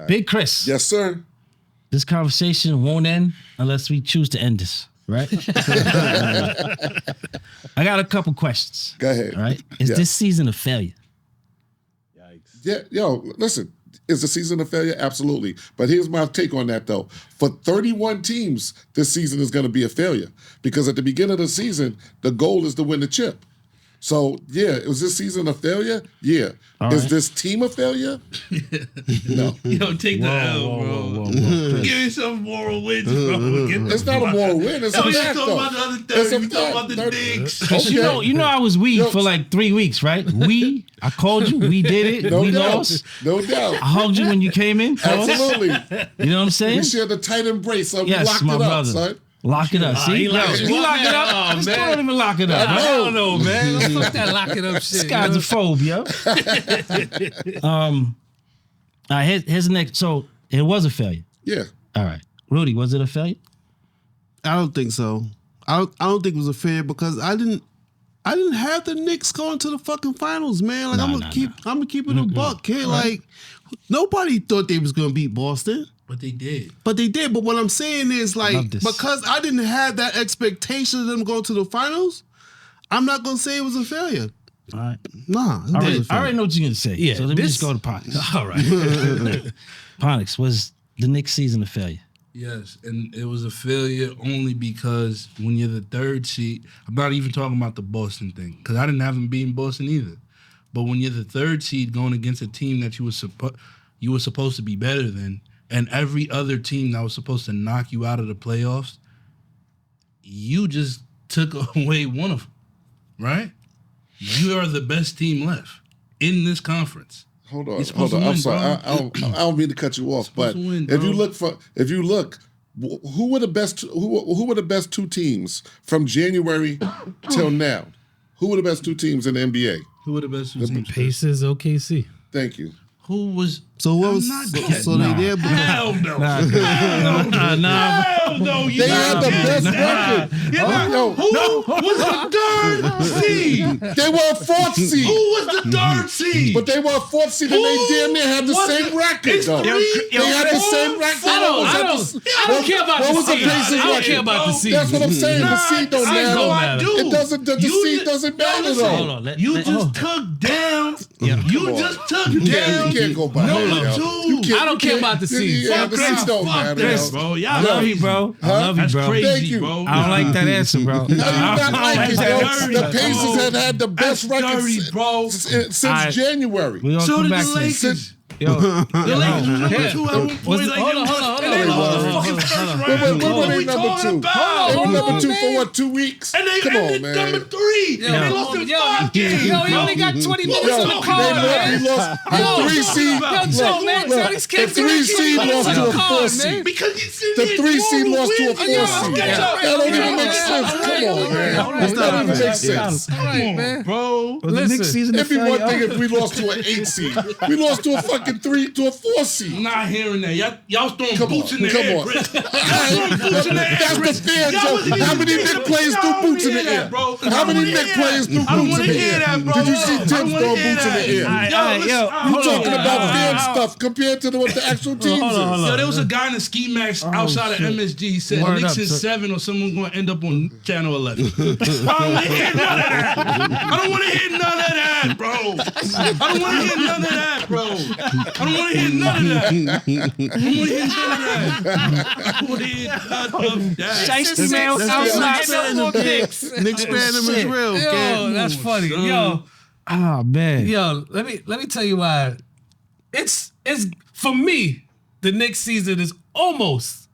right. Big Chris. Yes, sir. This conversation won't end unless we choose to end this, right? I got a couple questions. Go ahead. All right. Is this season a failure? Yikes. Yeah, yo, listen. Is the season a failure? Absolutely. But here's my take on that, though. For 31 teams, this season is going to be a failure because at the beginning of the season, the goal is to win the chip. So, yeah, is this season a failure? Yeah. Is this team a failure? No. Yo, take the L, bro. Give me some moral wins, bro. It's not a moral win. It's a fact, though. About the other 30. We talking about the Knicks. Okay. You know I was for like 3 weeks, right? I called you. We did it. No we doubt. lost. No doubt. I hugged you when you came in. Absolutely. You know what I'm saying? We shared a tight embrace. So Yes, we locked my it up, brother. son. Lock it up. See? he locked it You up. lock it up. Oh, Just man. don't even lock it up. I don't know, man. Fuck that lock it up shit. This guy's a phobe, yo. All right, here's the next. So it was a failure. Yeah. All right. Rudy, was it a failure? I don't think so. I don't think it was a failure because I didn't have the Knicks going to the fucking finals, man. Like I'm gonna keep it a buck, kid. Like nobody thought they was gonna beat Boston. But they did. But they did. But what I'm saying is, like, because I didn't have that expectation of them going to the finals, I'm not going to say it was a failure. All right. Nah. I already know what you're going to say. Yeah. So let me just go to Ponix. All right. Ponix, was the Knicks season a failure? Yes, and it was a failure only because when you're the third seed, I'm not even talking about the Boston thing, because I didn't have them beating Boston either. But when you're the third seed going against a team that you were supposed to be better than, and every other team that was supposed to knock you out of the playoffs, you just took away one of them, right? You are the best team left in this conference. Hold on. I'm sorry. I don't mean to cut you off, but if you look, who were the best two teams from January till now? Who were the best two teams in the NBA? Who were the best two teams? Pacers, OKC. Thank you. Who was? So what was? So they did. Hell no. Nah. Hell no. They had the best record. Who was the third seed? They were a fourth seed. Who was the third seed? But they were a fourth seed and they damn near had the same record, though. They had the same record. I don't care about the seed. I don't care about the seed. That's what I'm saying. The seed don't matter. It doesn't. The seed doesn't matter, though. You just took down. You just took down. You can't go by I don't care about the seeds. Yeah, the seeds don't matter, Chris, bro. I love you, bro. I love you, bro. Crazy, you. bro. I don't like that answer, bro. No, you not like it, That's bro. The dirty, Pacers bro. have had the best That's record dirty, bro. since January. We gonna So come did back the to this. Lakers. Yo, The Lakers was number 2 at one point. Hold on. They lost the fucking first round. What were they we number talking 2? about? They were number 2 for what, 2 weeks? And they Come on, ended man. number 3. They lost in 5 games. Yo, he only got 20 minutes Yo, on the card, man. they lost the 3 seed. Yo, man, tell these kids The 3 seed lost to a 4 seed. Because you said The 3 seed lost to a 4 seed. That don't even make sense. Come on, man. That don't even make sense. All right, man. Bro, was the Knicks season a It'd be one failure? thing if we lost to an 8 seed. We lost to a fucking 4 seed. I'm not hearing that. Y'all throwing Come boots on, in the come air, on. Chris. Y'all throwing boots in the air, That's Chris. the fair Y'all joke. wasn't How even many there. Knicks players threw Y'all boots in the wanna hear air? that, bro. How many Knicks players threw I don't boots in wanna the hear air? that, bro. Did you see I Tim don't wanna throwing hear boots in the that. air? You talking about fan stuff compared to what the actual teams is. Yo, there was a guy in the ski max outside of MSG. He said Word Knicks up, is sir. 7 or someone's going to end up on Channel 11. I don't want to hear none of that. I don't want to hear none of that, bro. I don't want to hear none of that, bro. I don't want to hear none of that. I don't want to hear none of that. I want to hear none of that. Shiesty man outside the Knicks. Knicks fandom is real. Yo, that's funny. Yo, Oh man. yo, let me tell you why. It's for me, the Knicks season is almost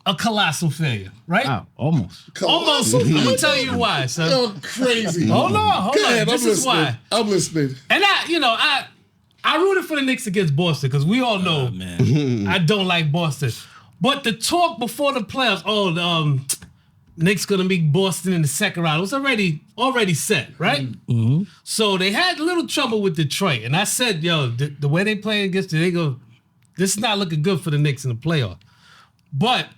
a colossal failure, right? Wow, almost. Almost. I'm gonna tell you why, son. You're crazy. Hold on. Go ahead, This I'm is why. I'm listening. And I rooted for the Knicks against Boston because we all know I don't like Boston. But the talk before the playoffs, Knicks gonna beat Boston in the second round, it was already set, right? Mm-hmm. So they had a little trouble with Detroit. And I said, yo, the way they play against it, this is not looking good for the Knicks in the playoff. But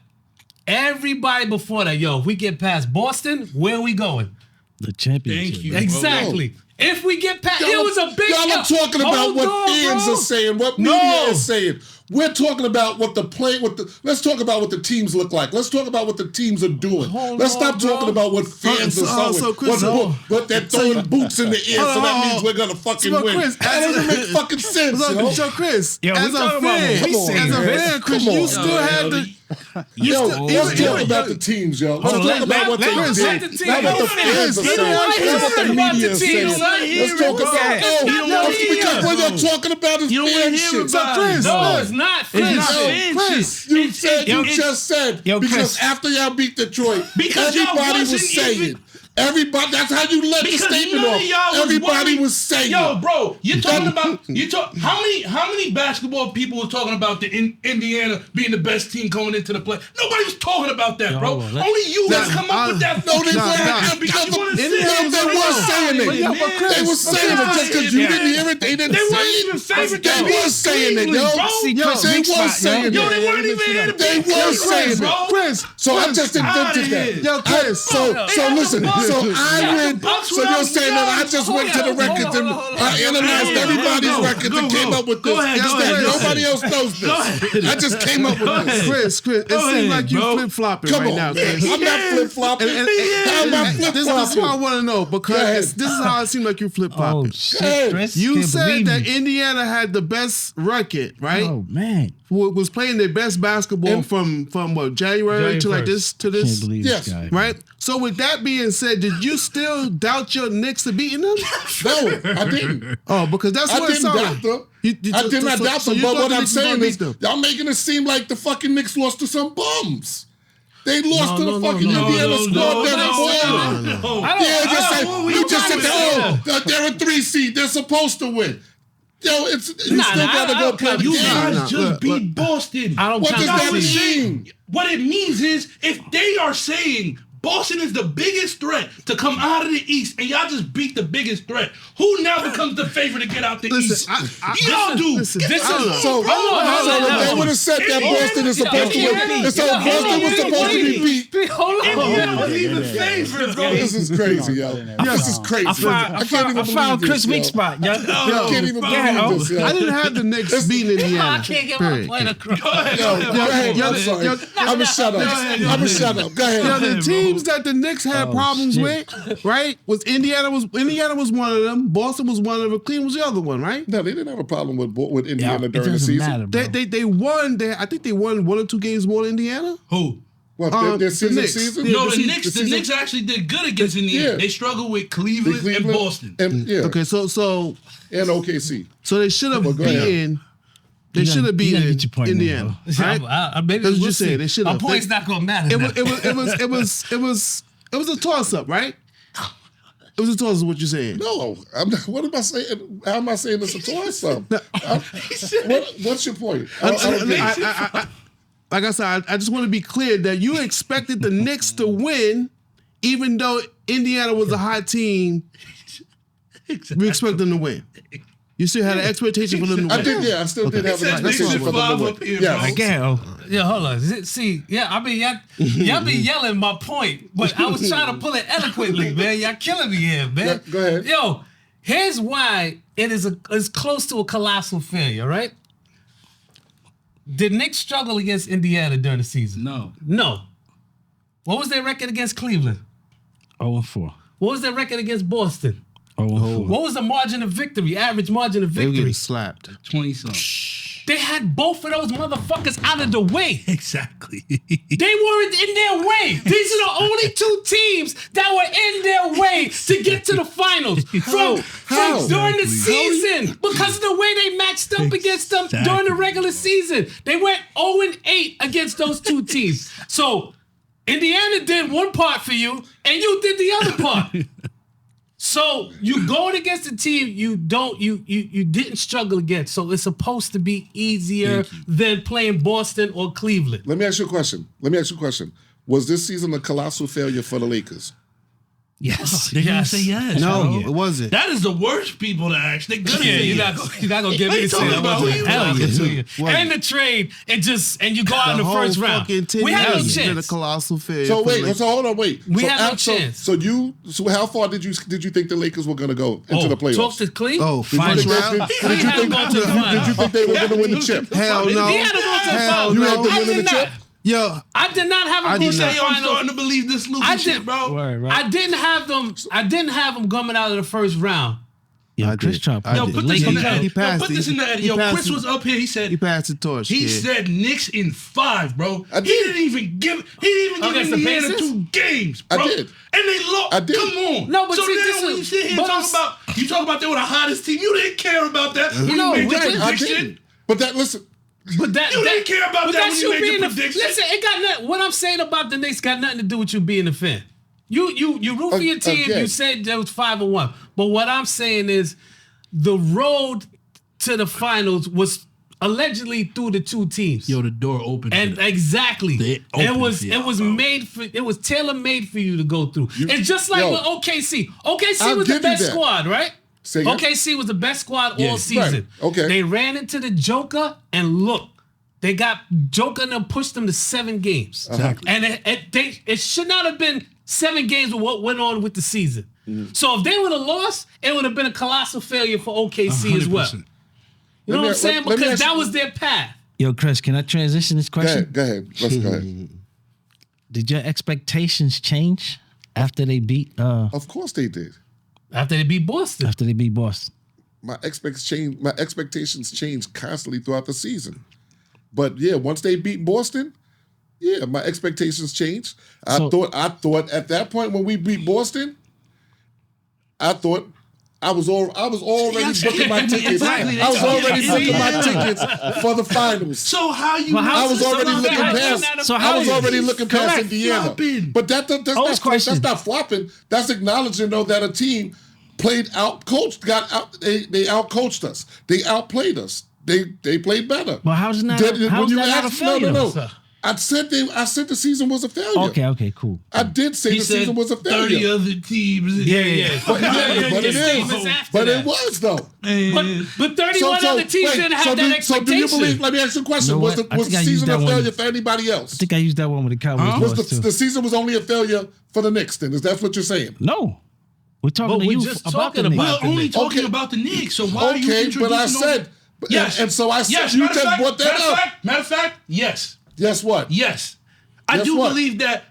everybody before that, yo, if we get past Boston, where are we going? The championship. Thank you. Exactly. If we get past, it was a big. Y'all are talking about what fans are saying, what media is saying. We're talking about let's talk about what the teams look like. Let's talk about what the teams are doing. Let's stop talking about what fans are saying. But they're throwing boots in the air, so that means we're gonna fucking win. Chris, that doesn't make fucking sense. So Chris, as a fan, Chris, you still have the. Let's talk about the teams, yo. Let's talk about what they did. Not what the fans are saying. Not what the media is saying. Let's talk about because what you're talking about is fan shit. No, it's not. Chris, you just said because after y'all beat Detroit, everybody was saying. Everybody, that's how you let the statement off. Everybody was saying, "Yo, bro, you're talking about how many basketball people were talking about the Indiana being the best team going into the play? Nobody was talking about that, bro. Only you guys come up with that. No, they weren't. Because they were saying it. They were saying it just because you didn't hear it. They didn't say it. They were saying it, yo. They were saying it. Yo, they weren't even here. They were saying it, Chris. So I just invented that. Yo, Chris. So listen. So I went. So you're saying that I just went to the records and I analyzed everybody's records and came up with this. Nobody else knows this. I just came up with this. Chris, it seems like you flip-flopping right now, Chris. I'm not flip-flopping. How am I flip-flopping? This is what I want to know because this is how it seems like you flip-flopping. Oh, shit, Chris. You said that Indiana had the best record, right? Oh, man. Was playing their best basketball from what, January to like this to this? Can't believe this guy. Right? So with that being said, did you still doubt your Knicks to beating them? No, I didn't. Oh, because that's what it sounded. I did not doubt them, but what I'm saying is y'all making it seem like the fucking Knicks lost to some bums. They lost to the fucking Indiana squad that you just said, they're a 3 seed. They're supposed to win. Yo, you still gotta go play the You game. guys just beat Boston. What does that mean? What it means is if they are saying Boston is the biggest threat to come out of the East, and y'all just beat the biggest threat, who now becomes the favorite to get out the East? Y'all do. So they would have said that Boston is supposed to win. And so Boston was supposed to be beat. Hold Indiana was even favorite, bro. This is crazy, yo. This is crazy. I found Chris' weak spot, yo. I can't even believe this, yo. I didn't have the Knicks beating Indiana. I can't get my point across. Go ahead. I'm sorry. I'm going to shut up. Go ahead. The teams that the Knicks had problems with, right? Indiana was one of them. Boston was one of them. Cleveland was the other one, right? No, they didn't have a problem with Indiana during the season. They won. I think they won 1 or 2 games more than Indiana. Who? What, their season? No, the Knicks actually did good against Indiana. Yeah. They struggled with Cleveland and Boston. Okay, so and OKC. So they should have beaten. They should have beaten Indiana. Right? That's what you're saying. They should have. My point's not gonna matter. It was a toss up, right? It was a toss up. What you're saying? No, I'm not. What am I saying? How am I saying it's a toss up? What's your point? Like I said, I just want to be clear that you expected the Knicks to win, even though Indiana was a hot team. We expect them to win. You still had an expectation for them to win. I still did have an expectation for them to win. Yeah, hold on. See, I mean, y'all be yelling my point, but I was trying to pull it eloquently, man. Y'all killing me here, man. Yeah, go ahead. Yo, here's why it's close to a colossal failure, right? Did Knicks struggle against Indiana during the season? No. What was their record against Cleveland? 0-4. What was their record against Boston? 0-4. What was the margin of victory? Average margin of victory? They were getting slapped. 20-something. They had both of those motherfuckers out of the way. Exactly. They weren't in their way. These are the only 2 teams that were in their way to get to the finals from during the season because of the way they matched up against them during the regular season. They went 0-8 against those 2 teams. So Indiana did one part for you, and you did the other part. So you going against a team you didn't struggle against. So it's supposed to be easier than playing Boston or Cleveland. Let me ask you a question. Was this season a colossal failure for the Lakers? Yes. They're gonna Yes. say yes. No, bro. it wasn't. That is the worst people to ask. They're gonna Yeah, say you're yes. not gonna get What me you to say talking that. about? wasn't Who you talking talking to you. to? What? And the trade, and you go out in the whole first round. fucking 10 We had no years been a chance. colossal failure. So for wait, Lakers. so hold on, wait. We so had no chance. So how far did you think the Lakers were going to go into the playoffs? Talk to Clee. Oh, Did you first think round? did you had think- them going to the did you finals. think they were going to win the chip? Hell no. He had to go to the Hell finals. You had them I winning did the not. chip? Yo, I did not have I them go did to the not. Yo, I'm finals. starting to believe this Luka I shit, did- bro. Word, right? I didn't have them coming out of the first round. Yo, I Chris did. Chop. I Yo, did. put this in the He edit. passed Yo, put this it. in the edit. He Yo, passed Chris it. was up here. He said he passed the torch. he kid. said Knicks in 5, bro. I He did. didn't even give Against the Indiana Pacers? 2 games, I bro. did. And they lost. I did. Come on. No, but so see, now this when is- you sit here but you talk about they were the hottest team. You didn't care about that when No, you made right, your I prediction. didn't. But listen, But that You didn't care about but that that's when you you made your being a prediction. listen. It got nothing. What I'm saying about the Knicks got nothing to do with you being a fan. You root for your team. Again. You said there was 5-1. But what I'm saying is, the road to the finals was allegedly through the two teams. Yo, the door opened. And exactly, They it opened was for y'all, bro. it was tailor made for you to go through. It's just like with OKC. OKC I'll was the give you best that. squad, right? Say again? OKC was the best squad Yeah. all season. Right. Okay. They ran into the Joker and look, they got Joker and them pushed them to 7 games. Exactly. And it should not have been 7 games with what went on with the season. So if they would have lost, it would have been a colossal failure for OKC as well. 100%. You know what I'm saying? let me Because ask that you- was their path. Yo, Chris, can I transition this go question? ahead. Go ahead. Let's go ahead. Did your expectations change after they beat Of course they did. After they beat Boston. Boston? My expectations changed constantly throughout the season. But yeah, once they beat Boston, yeah, my expectations changed. I thought at that point when we beat Boston, I thought I was already booking my tickets. Exactly. I was already booking my Yeah. tickets for the finals. So how you? Well, how- I was already looking past. So I how was is already it? looking past Correct. Indiana. Flopping. But that's question. not flopping. That's acknowledging though that a team played they outcoached us. They outplayed us. They played better. Well, how's that? Did- How's when you that not a asked- failure? No. I said the season was a failure. Okay, cool. I did say He the said season was a 30 failure. other teams. Yeah. But it Stevens is. after But that. it was though. But 31 other teams wait, didn't have that do you expectation. believe? Let me ask you a question. You know Was what? the I think I season used a that one. failure for anybody else? I think I used that one with the Cowboys Was lost too. the season was only a failure for the Knicks? Then is that what you're saying? No, we're talking But to we're you just about the talking Knicks. about We're only Knicks. talking Okay. about the Knicks. So why are you Okay, introducing? but I said, yes. and so I said Yes. you Matter of just fact, brought that up. Matter of fact, yes. Guess what? Yes. I Guess do what? believe that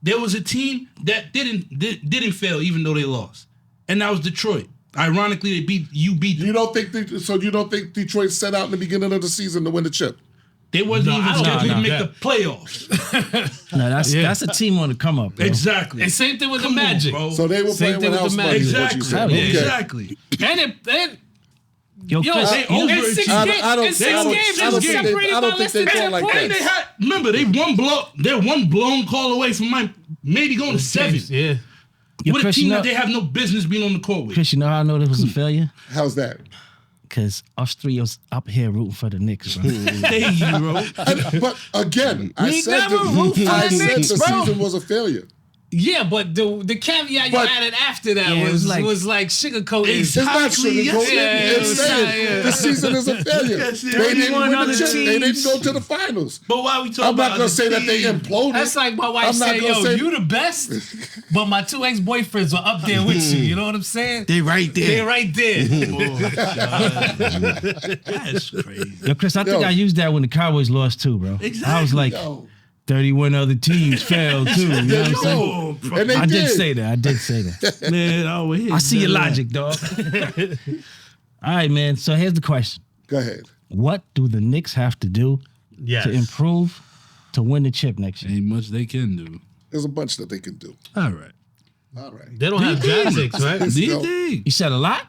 there was a team that didn't fail even though they lost. And that was Detroit. Ironically, they beat You them. don't think Detroit set out in the beginning of the season to win the chip? They wasn't No, I even don't scheduled to believe make that. the playoffs. No, that's a team on the come up, bro. Exactly. And same thing with Come the on, Magic. bro. So they were Same playing thing with with house the money. Is what you Exactly. said. Yeah. Okay. Exactly. And Yo, yo, Chris, they in over 6 I games, don't- in 6 I don't- games, I they don't think separated they- I by don't less think than they 10 thought like points. that. Remember, they're one blown call away from maybe going to 7. Yeah. yo, With a Chris, team you know, that they have no business being on the court with. Chris, you know how I know this was a failure? How's that? Because us three was up here rooting for the Knicks, bro. There you go. But again, I We said never root for I the said Knicks, the bro. season was a failure. Yeah, but the caveat you But- added after that Yeah, it was was like sugarcoating. It's not Exactly, sugarcoating. yes, yeah, It's yeah, saying yeah. the season is a failure. Yes, They didn't 31 win the other chip. They didn't teams. go to the finals. But why we talking I'm about not gonna say that they team? imploded. That's like my wife I'm not saying, gonna yo, say- you the best, but my 2 ex-boyfriends are up there with you. You know what I'm saying? They right there. They're right there. That's crazy. Yo, Chris, I think Yo. I used that when the Cowboys lost too, bro. I was Exactly. like, Yo, 31 other teams failed too. You know there what I'm you saying? go. And they I did did. say that. I did say that. Man, I see your logic, dog. All right, man. So here's the question. Go ahead. What do the Knicks have to do Yes. to improve to win the chip next year? Ain't much they can do. There's a bunch that they can do. All right. All right. They don't have draft picks, right? These Yo. things. You said a lot?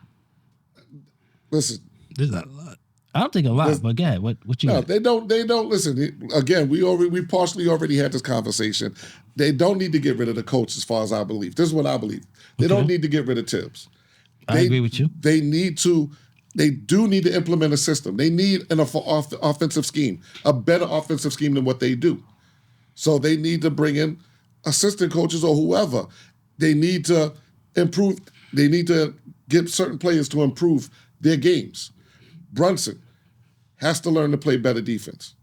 Listen, There's not a lot. I don't think a lot, but go ahead. What you no, got? they don't listen. Again, we partially already had this conversation. They don't need to get rid of the coach, as far as I believe. This is what I believe. They don't need to get rid of Tibbs. I agree with you. They do need to implement a system. They need an offensive scheme, a better offensive scheme than what they do. So they need to bring in assistant coaches or whoever. they need to improve. They need to get certain players to improve their games. Brunson has to learn to play better defense.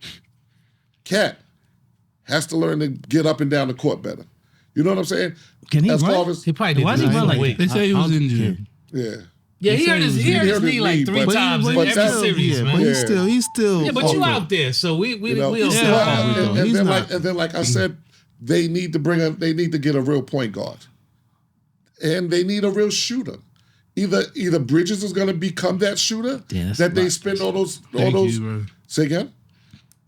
Cat has to learn to get up and down the court better. You know what I'm saying? Can he As run? far as, He probably Why didn't does he run like wait. They say he was injured. yeah. Yeah, he hurt his knee like three but- times in but every that- series, Yeah, man. but Yeah. he's still. Yeah, but you out there, so we You know, don't still stop. out there. and He's then not. like I said, they need to get a real point guard, and they need a real shooter. Either Bridges is going to become that shooter Yeah, that's that they right. spend all those. Thank you, bro. Say again.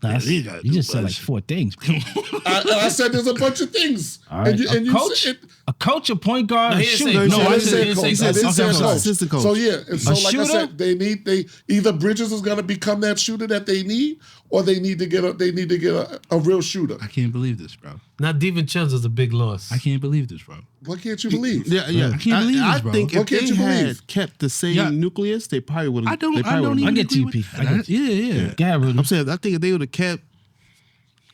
You just said like 4 things. I said there's a bunch of things. All right. And you coach, said, a coach, a point guard, No, a he didn't say shooter. coach. no, I he didn't say didn't coach. say I didn't coach. say Okay, coach. assistant coach. So yeah, and so A like I shooter? said, they either Bridges is going to become that shooter that they need, or they need to get a real shooter. I can't believe this, bro. Not DiVincenzo's a big loss. I can't believe this, bro. What can't you believe? Yeah. I can't believe I this, bro. think What if can't they you had believe? kept the same Yeah. nucleus, they probably would have. I don't even I get agree TP. with I get that. Yeah. Yeah, Rudy. I'm saying I think if they would have kept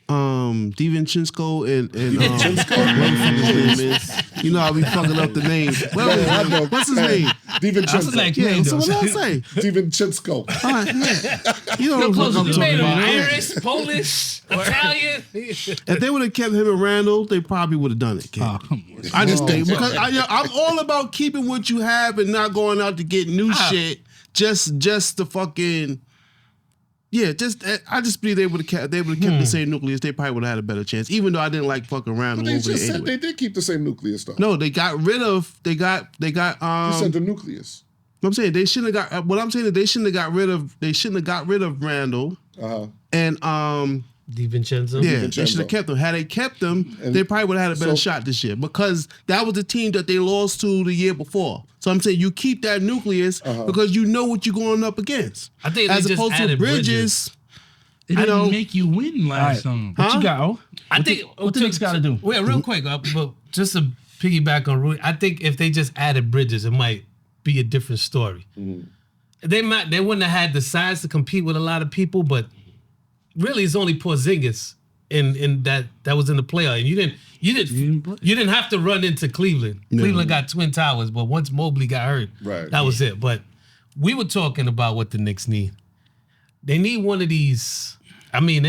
DiVincenzo and whatever the fuck his name is. You know how we fucking up the names. Yeah, I know. What's his name? DiVincenzo. like- Yeah, name, so though. what I say? DiVincenzo. All right, yeah. You know what I'm You talking made him about. Irish, Polish, Italian. If they would have kept him and Randall, they probably would have done it. Kid. Oh, come on. I just think because I'm all about keeping what you have and not going out to get new shit. Just to fucking. Yeah, I just believe they would have kept the same nucleus. They probably would have had a better chance. Even though I didn't like fucking Randall But they over just there said anyway. they did keep the same nucleus though. No, they got rid of. They got. You said the nucleus. I'm saying they shouldn't have got. What I'm saying is they shouldn't have got rid of. They shouldn't have got rid of Randall and DiVincenzo. yeah, they DiVincenzo. should have kept them. Had they kept them, And they probably would have had a better so- shot this year because that was the team that they lost to the year before. So I'm saying you keep that nucleus because you know what you're going up against. I think they as just opposed to added Bridges. It I didn't know. make you win last All time. What you got, oh? I think what the Knicks gotta do? Wait, real quick, but just to piggyback on Rui, I think if they just added Bridges, it might be a different story. They wouldn't have had the size to compete with a lot of people, but really it's only Porzingis in that was in the playoff. And you didn't have to run into Cleveland. Cleveland got Twin Towers, but once Mobley got hurt, Right. that was it. But we were talking about what the Knicks need. They need one of these. I mean,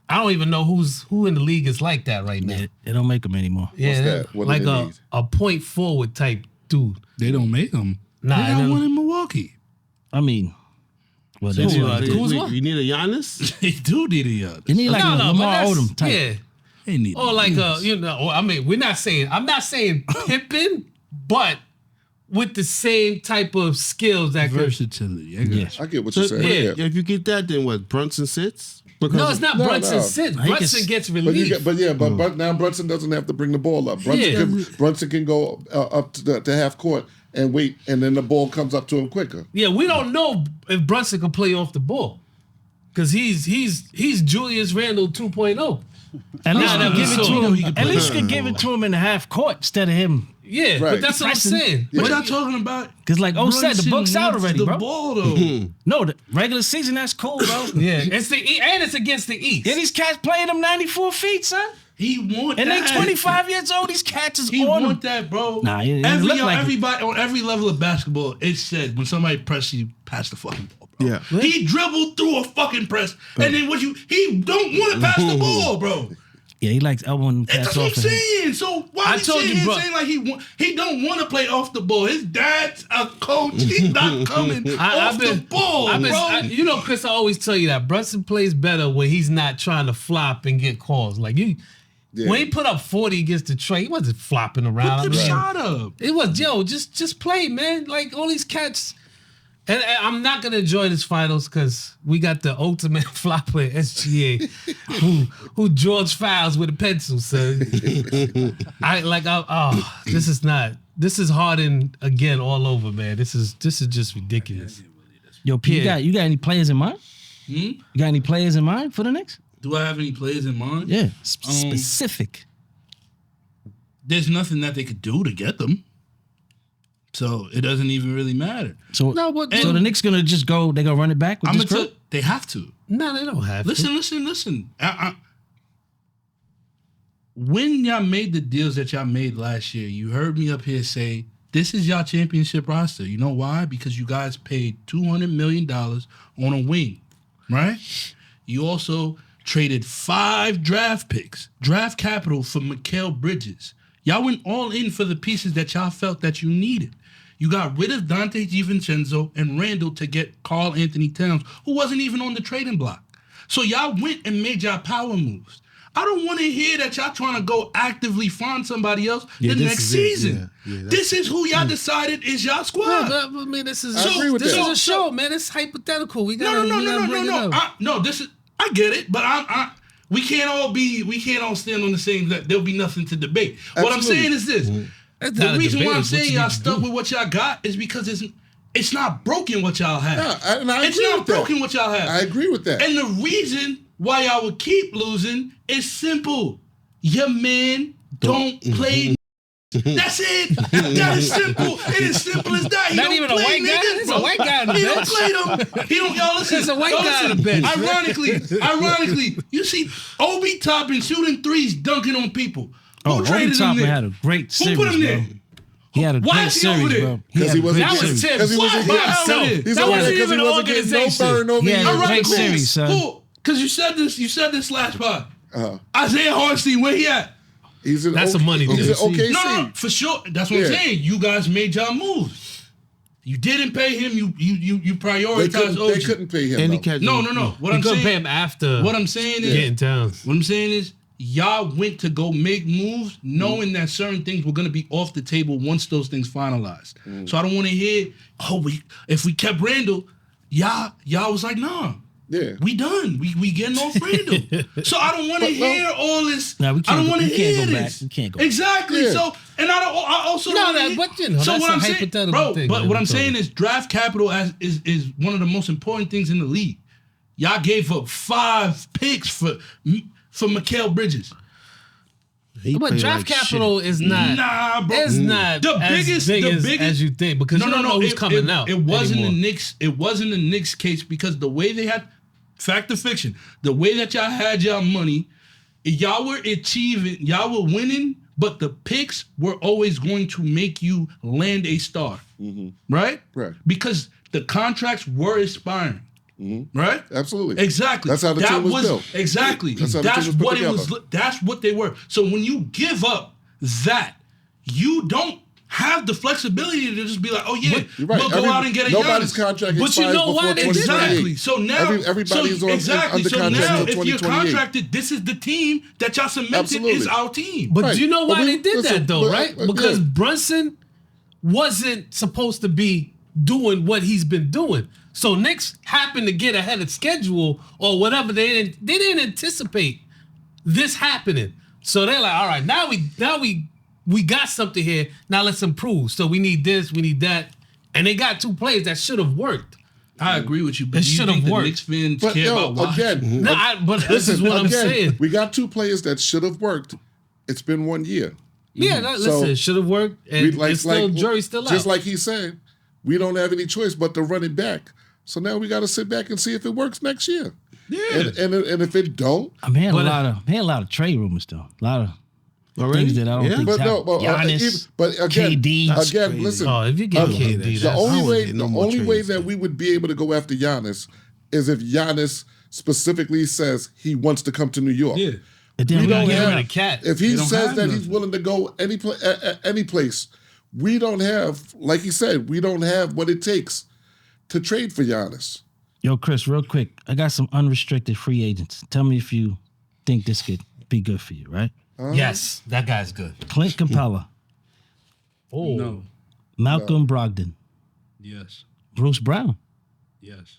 I don't even know who in the league is like that right now. They don't make them anymore. Yeah, that? What do like they need? a point forward type dude. They don't make them. Nah, they got and one in Milwaukee. I mean, well, So that's you, what Kuzma? You need a Giannis. They do need a yard. you need like a but Lamar that's- Odom type. Yeah. They need Or like I mean, I'm not saying Pippen, but with the same type of skills that could. versatility. I got Yeah. you. I get what you're saying. yeah. If you get that, then what? Brunson sits. Because No, it's not No, Brunson no. sits. He Brunson gets- gets But relief. but now Brunson doesn't have to bring the ball up. Brunson can go up to half court and wait, and then the ball comes up to him quicker. Yeah, we don't know if Brunson can play off the ball. Because he's Julius Randle 2.0. At least Nah, you give it so- to he him. can At play least you that. could give it to him in the half court instead of him. Yeah, Right. but that's what I'm Pressing. saying. What y'all talking about? Because like said, the Brunson book's out wants already, the bro. ball though. No, the regular season, that's cool, bro. Yeah, it's the and it's against the East. Yeah, these cats playing them 94 feet, son. He want And they that. 25 years old. These cats is He on want them. that, bro. Nah, it look like it. everybody on every level of basketball, it said when somebody press you, pass the fucking ball, bro. Yeah. He dribbled through a fucking press, and then he don't want to pass the ball, bro. Yeah, he likes elbowing That's cats what I'm off. of him. saying. So why I he told sitting you, here bro. saying like he don't want to play off the ball? His dad's a coach. He's not coming off the ball, bro. You know, Chris, I always tell you that Brunson plays better when he's not trying to flop and get calls. Like when he put up 40 against Detroit, he wasn't flopping around. Put the shot up. It was, just play, man. Like all these cats. And I'm not gonna enjoy this finals because we got the ultimate flopper at SGA, who George fouls with a pencil. So this is Harden again all over, man. This is just ridiculous. Yo, P, Yeah. you got any players in mind? You got any players in mind for the Knicks? Do I have any players in mind? Yeah, specific. There's nothing that they could do to get them. So it doesn't even really matter. So, No, what- so the Knicks gonna just go? They gonna run it back with I'm this gonna group? they have to. No, they don't have to. Listen. when y'all made the deals that y'all made last year, you heard me up here say, this is y'all championship roster. You know why? Because you guys paid $200 million on a wing, right? You also traded 5 draft picks, draft capital for Mikal Bridges. Y'all went all in for the pieces that y'all felt that you needed. You got rid of Dante DiVincenzo and Randall to get Karl Anthony Towns, who wasn't even on the trading block. So y'all went and made y'all power moves. I don't want to hear that y'all trying to go actively find somebody else the next season. This is who y'all decided is y'all squad. But, I mean, this is agree with this that. is a show, man. It's hypothetical. We got No. This is I get it, but we can't all stand on the same. There'll be nothing to debate. What I'm saying is this: the reason why I'm saying y'all stuck with what y'all got is because it's not broken what y'all have. Yeah, and I it's agree not with that. broken what y'all have. I agree with that. And the reason why y'all would keep losing is simple. Your man don't play. That's it. That is simple. It is simple as that. He Not don't even a play white guy? niggas, It's a bro. white guy on the He bench. don't play them. He don't. Y'all listen. It's a white y'all guy on listen. the bench. Ironically, you see Obi Toppin shooting threes, dunking on people. Who Obi traded him Toppin there? had a great Who series, put him bro. there? He had a Why great is he over series, there? bro. Because he wasn't That was getting, Tibbs. because he wasn't Why getting, himself? he's That over wasn't there because even he wasn't getting no organization. burn over He had you. a All right, great cool. series, son. Cool. Because you said this last pod. Isaiah Hartenstein, where he at? He's in That's a money He's in deal. OKC. No, for sure. That's what I'm Yeah. saying. You guys made y'all moves. You didn't pay him. You prioritized They OG. couldn't pay him. And he though. catch No. What You I'm couldn't saying. pay him after What I'm saying is. getting Towns. What I'm saying is, y'all went to go make moves knowing that certain things were going to be off the table once those things finalized. So I don't want to hear, if we kept Randall, y'all was like, nah. Yeah. We done. We getting off Randall. So I don't want to hear all this. Nah, we I can't don't go- want to we can't hear go back. this. We can't go back. Exactly. Yeah. So, and I also No, don't wanna that- hear- but you know, so that's what a I'm saying, hypothetical bro. thing, But man. what I'm I'm saying talking. is draft capital is one of the most important things in the league. Y'all gave up 5 picks for Mikal Bridges. He But played draft like capital is not. Nah, bro. It's not The as biggest- big the as, biggest- as you think because you don't know who's coming out. It wasn't anymore. the Knicks. It wasn't the Knicks case because the way they had fact or fiction, the way that y'all had y'all money, y'all were achieving, y'all were winning, but the picks were always going to make you land a star, right? Right. Because the contracts were expiring, right? Absolutely. Exactly. That's how the team was built. Exactly. That's how the That's team was put what it was. together. That's what they were. So when you give up that, you don't have the flexibility to just be like, oh yeah, You're right. we'll go out and get a Nobody's Giannis. contract But you expires know before why they did that? 2028. Exactly. So now Everybody's on exactly. under So contract now, until if you're 2028. contracted, this is the team that y'all cemented Absolutely. is our team. But Right. do you know But why we- they did listen, that though, but- right? yeah. Because Brunson wasn't supposed to be doing what he's been doing. So Knicks happened to get ahead of schedule or whatever. They didn't anticipate this happening. So they're like, all right, now we got something here. Now let's improve. So we need this, we need that. And they got 2 plays that should have worked. I agree with you, but It do you should've think the worked. Knicks fans But care yo, about why? again, No, but this is what I'm again, saying. we got 2 players that should have worked. It's been 1 year. Yeah, So, listen, should have worked. And it's still, jury's still out. Just like he's saying, we don't have any choice but to run it back. So now we got to sit back and see if it works next year. Yeah. And if it don't, I mean, But, a lot of trade rumors though. A lot of Already? things that I don't Yeah. think but no, happen. Giannis, but again, KD. That's again, crazy. listen. Oh, if you get the KD, the that's- only I way, wouldn't get no the more only way trades. that we would be able to go after Giannis is if Giannis specifically says he wants to come to New York. Yeah. But then We we don't get have- rid a cat. If he don't says have that nothing. he's willing to go any place, we don't have, like he said, we don't have what it takes to trade for Giannis. Yo, Chris, real quick. I got some unrestricted free agents. Tell me if you think this could be good for you, right? Yes, that guy's good. Clint Capella, Oh, No. Malcolm Brogdon, Yes. Bruce Brown. Yes.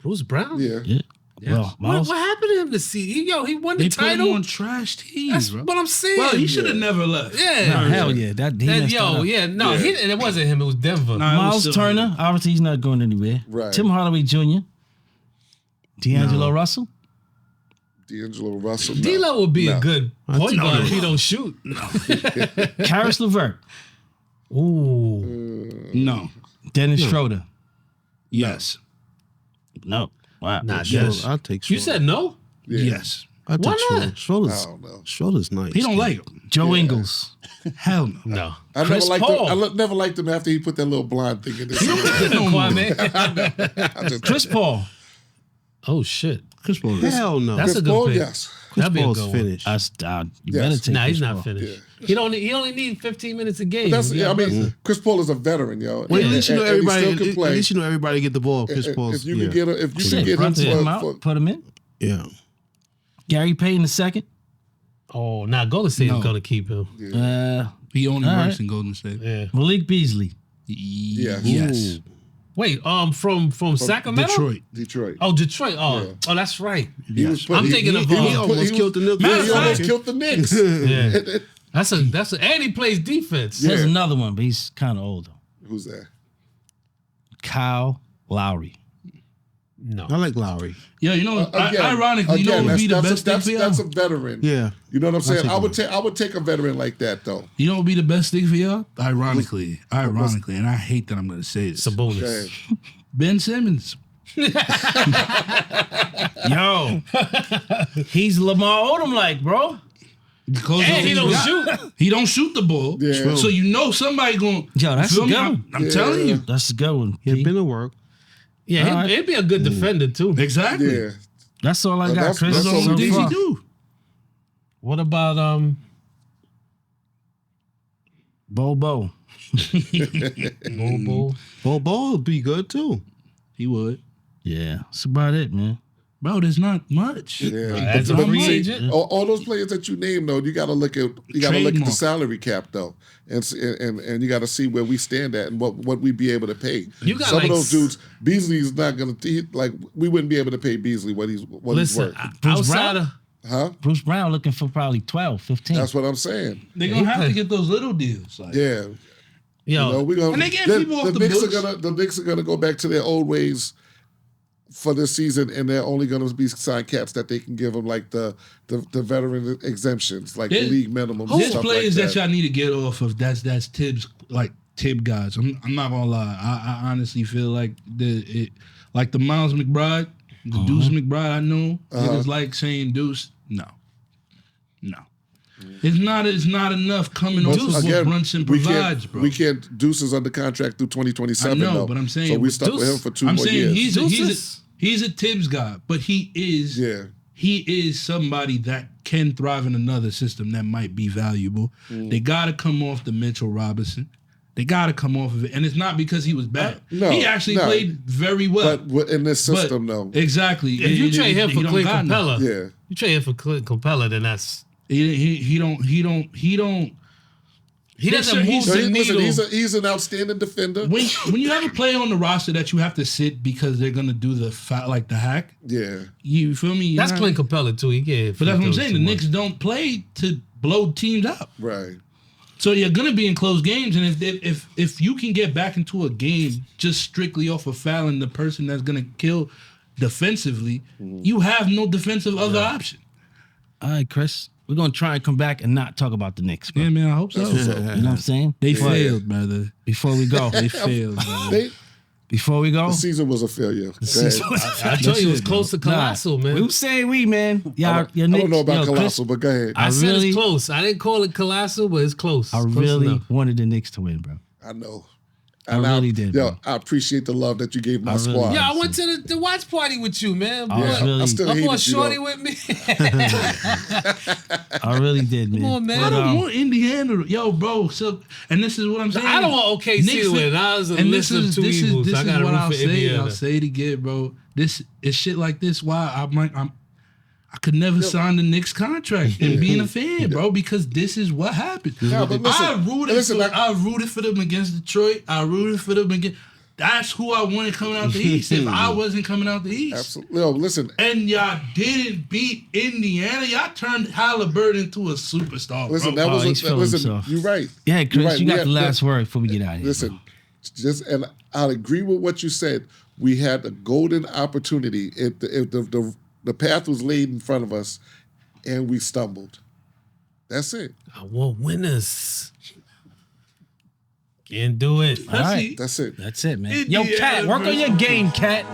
Bruce Brown. Yeah. Yeah. Well, What Miles, happened to him this season? He won the They put him title. on trash teams, That's bro. what I'm saying. Well, he should have never left. Yeah. nah, hell yeah. That he And messed that up. no, it wasn't him. It was Denver. Nah, it was Miles still- Turner, obviously he's not going anywhere. Right. Tim Hardaway Jr., D'Angelo Russell. D'Angelo Russell. No. D'Lo would be a No. good point No. guard if he don't shoot. Karis LeVert, Ooh, No. Dennis Schroeder. Yes. No. Wow. nah, Sure, Dennis. I'll take You Schroeder. said no. Yeah. Yes. I think Why not? Schroeder's, I don't know. Schroeder's nice. He don't like him. Joe Ingles. Hell no. No. I Chris never liked Paul. him. Never liked him after he put that little blonde thing in his hair. Kwame. I just- Chris Paul. Oh shit. Chris Paul. Hell no. That's Chris a good Paul, pick. yes. Chris That'd be a Paul's good one. finished. You Yes. better take Nah, he's Chris not Paul. finished. He only need 15 minutes a game. That's, Yeah, I mean, Chris Paul is a veteran, yo. Well, at least you know And he everybody. still can play. At least you know everybody get the ball. Chris Paul's. If you can get him, Put him out. for Put him in. yeah. Gary Payton the second. Oh, now Golden State is gonna keep him. He only All works right. in Golden State. Yeah. Malik Beasley. Yes. Wait, from Sacramento? Detroit. Oh, Detroit. Oh, Yeah. oh, that's right. He was put- I'm he- thinking he- of, he He was put- almost he killed the Knicks. Matter He of almost fact- killed the Knicks. Yeah. That's a and he plays defense. There's Yeah. another one, but he's kind of older. Who's that? Kyle Lowry. No. I like Lowry. Yeah, you know, ironically, you know what would be the best thing for y'all? That's a veteran. Yeah. You know what I'm saying? take I would take a veteran like that though. You know what would be the best thing for y'all? Ironically, and I hate that I'm going to say this. Sabonis. Okay. Ben Simmons. Yo, he's Lamar Odom like, bro. Because And he don't got- shoot. He don't shoot the ball. Yeah. True. So you know somebody going. Yo, that's feel a me? good one. I'm telling you. That's a good one. He had P. been to work. Yeah, All right. he'd be a good defender too. Exactly. Yeah. That's all I got, that's- Chris. That's the all only we things So he far. do. What about Bobo. Bobo? Ball would be good too. He would. Yeah, that's about it, man. Bro, there's not much. Yeah. As a But free see, agent? all those players that you named though, you got to look at the Trademark. salary cap though, and you got to see where we stand at and what we be able to pay. You got some like of those dudes. Beasley's not gonna like we wouldn't be able to pay Beasley what he's Listen, worth. Bruce outside Brown? of Huh? Bruce Brown looking for probably 12, 15. That's what I'm saying. They're going to have to get those little deals. Like, Yeah. yo, You know, we gonna, And they getting people off the Knicks books. the Knicks are gonna go back to their old ways for this season, and they're only gonna be signed cats that they can give them like the veteran exemptions, like the There's- league minimum. There's stuff players like that y'all need to get off of. That's Tibbs, like Tib guys. I'm not gonna lie. I honestly feel like like the Miles McBride, the Deuce McBride. I know niggas like saying Deuce. No. It's not enough coming off of what Brunson provides, bro. We can't. Deuce is under contract through 2027. I know, though. but I'm saying so we with stuck with Deuce, him for 2 I'm more saying years. he's a Tibbs guy, but he is somebody that can thrive in another system that might be valuable. They got to come off the Mitchell Robinson. They got to come off of it, and it's not because he was bad. No, he actually no. played very well. But in this system, though, Exactly. if you trade him for Clint Capella, yeah. you trade him for Clint Capella, then that's He doesn't move So the needle. he's an outstanding defender. When you have a player on the roster that you have to sit because they're gonna do the hack, Yeah. you feel me? that's Clint Capella too. He can't. But that's what I'm saying. The Knicks don't play to blow teams up. Right. So you're gonna be in close games, and if you can get back into a game just strictly off of fouling the person that's gonna kill defensively, you have no defensive other option. All right, Chris. We're going to try and come back and not talk about the Knicks, bro. Yeah, man, I hope so. You know what I'm saying? They failed, brother. Before we go. They failed, brother. Before we go. The season was a failure. Go ahead. I told you it was close to Colossal, man. We were saying man. Y'all, I don't know about Colossal, but go ahead. I said really- it's close. I didn't call it Colossal, but it's close. I Close really enough. wanted the Knicks to win, bro. I know. I really did, Yo, bro. I appreciate the love that you gave my I really- squad. Yeah, I went to the watch party with you, man. I Boy, really- I still I hated brought you, Shorty though. with me. I really did, man. Come on, man. I But, don't want Indiana, yo, bro. So, and this is what I'm saying. I don't want OKC Knicks- to win. I was a and list of two Eagles. This I is got to what root I'll for say. Indiana. I'll say it again, bro. This is shit like this. Why I could never sign the Knicks contract and being a fan, bro, because this is what happened. Yeah, but listen, I rooted for them against Detroit. I rooted for them against. That's who I wanted coming out the East. If I wasn't coming out the East, Absolutely. Yo, listen, and y'all didn't beat Indiana, y'all turned Halliburton into a superstar. listen. bro. That was he's feeling listen. himself. You're right. Yeah, Chris, You're right. you We got had- the last word before we get out of here. Listen, and I'll agree with what you said. We had a golden opportunity. The path was laid in front of us, and we stumbled. That's it. I want winners. Can't do it. All right. That's it. That's it, man. Indiana, Yo, Cat, work on your game, Cat.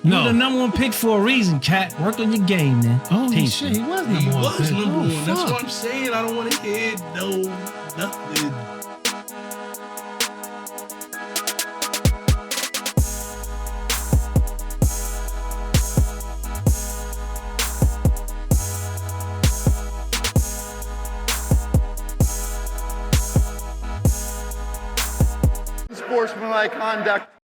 You No. were the number one pick for a reason, Cat. Work on your game, man. Holy Peace, shit, man. he was He number one. was pick. number Oh, one. That's fuck. what I'm saying. I don't want to hear nothing. Sportsmanlike conduct.